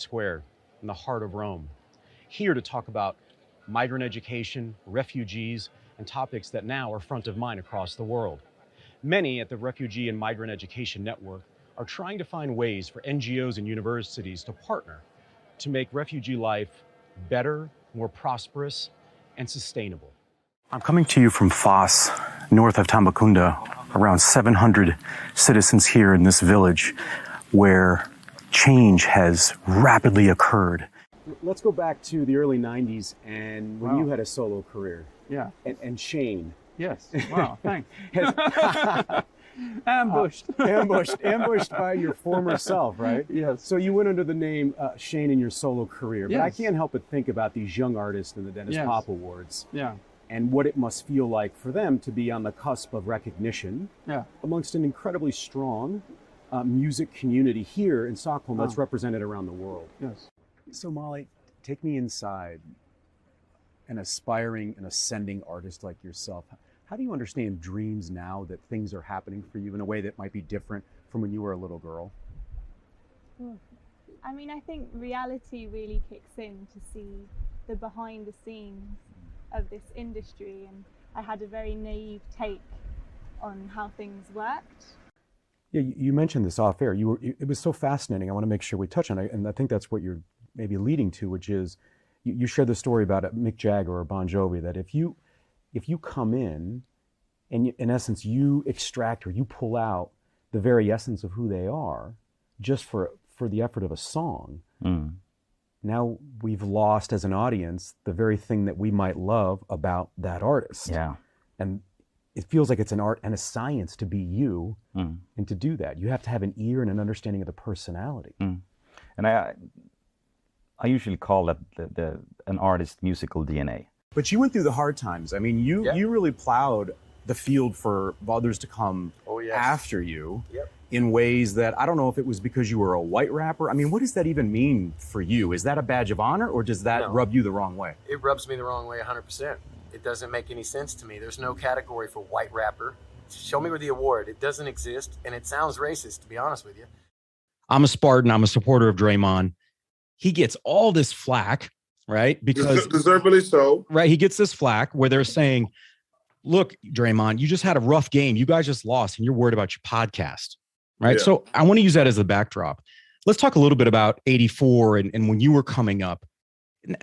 Square in the heart of Rome, here to talk about migrant education, refugees, and topics that now are front of mind across the world. Many at the Refugee and Migrant Education Network are trying to find ways for NGOs and universities to partner to make refugee life better, more prosperous, and sustainable. I'm coming to you from Fos, north of Tambacounda, around 700 citizens here in this village where change has rapidly occurred. Let's go back to the early 90s and when you had a solo career. Yeah. And Shane. Yes. Wow, thanks. Ambushed by your former self, right? Yes. So you went under the name Shane in your solo career. But Yes. I can't help but think about these young artists in the Dennis Yes. Pop Awards. Yeah. And what it must feel like for them to be on the cusp of recognition amongst an incredibly strong music community here in Stockholm that's represented around the world. Yes. So Molly, take me inside an aspiring and ascending artist like yourself. How do you understand dreams now that things are happening for you in a way that might be different from when you were a little girl? I mean, I think reality really kicks in to see the behind the scenes of this industry, and I had a very naive take on how things worked. Yeah, you mentioned this off air. It was so fascinating. I want to make sure we touch on it, and I think that's what you're maybe leading to, which is you shared the story about Mick Jagger or Bon Jovi, that if you come in and in essence you extract or you pull out the very essence of who they are just for the effort of a song, now we've lost as an audience the very thing that we might love about that artist. Yeah. And it feels like it's an art and a science to be you, and to do that you have to have an ear and an understanding of the personality. And I usually call that an artist's musical DNA. But you went through the hard times. I mean, you really plowed the field for others to come after you in ways that I don't know if it was because you were a white rapper. I mean, what does that even mean for you? Is that a badge of honor, or does that rub you the wrong way? It rubs me the wrong way 100%. It doesn't make any sense to me. There's no category for white rapper. Show me where the award. It doesn't exist, and it sounds racist, to be honest with you. I'm a Spartan. I'm a supporter of Draymond. He gets all this flack, right? Because deservedly so. Right, he gets this flack where they're saying, look, Draymond, you just had a rough game. You guys just lost, and you're worried about your podcast, right? Yeah. So I want to use that as the backdrop. Let's talk a little bit about 84 and when you were coming up.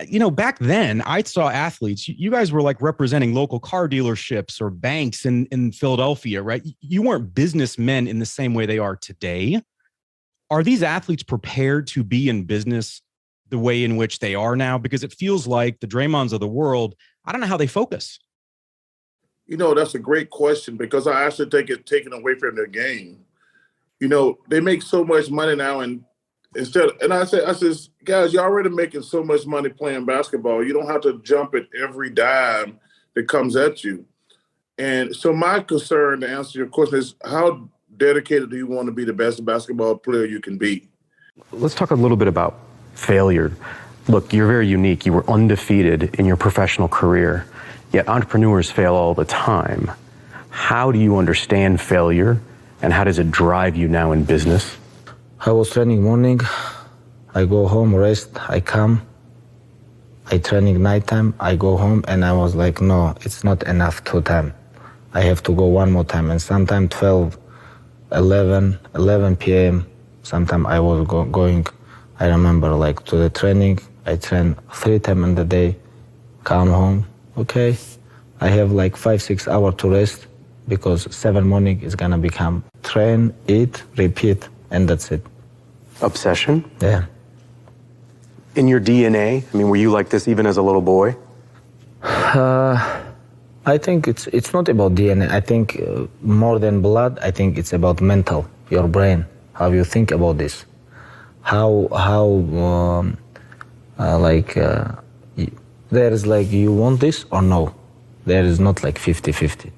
You know, back then, I saw athletes, you guys were like representing local car dealerships or banks in Philadelphia, right? You weren't businessmen in the same way they are today. Are these athletes prepared to be in business the way in which they are now? Because it feels like the Draymonds of the world, I don't know how they focus. You know, that's a great question, because I actually think it's taken away from their game. You know, they make so much money now, and I says, guys, you're already making so much money playing basketball. You don't have to jump at every dime that comes at you. And so my concern, to answer your question, is how dedicated do you want to be the best basketball player you can be? Let's talk a little bit about failure. Look, you're very unique. You were undefeated in your professional career, yet entrepreneurs fail all the time. How do you understand failure, and how does it drive you now in business? I was training morning, I go home, rest, I come, I training nighttime, I go home, and I was like, no, it's not enough 2 times. I have to go 1 more time, and sometimes 12, 11 p.m., sometimes I was going, I remember, like, to the training. I train 3 times in the day, come home, okay, I have like 5-6 hours to rest, because 7 morning is gonna become train, eat, repeat, and that's it. Obsession? Yeah. In your DNA? I mean, were you like this even as a little boy? I think it's not about DNA. I think more than blood, I think it's about mental, your brain, how you think about this. There is like, you want this or no. There is not like 50-50.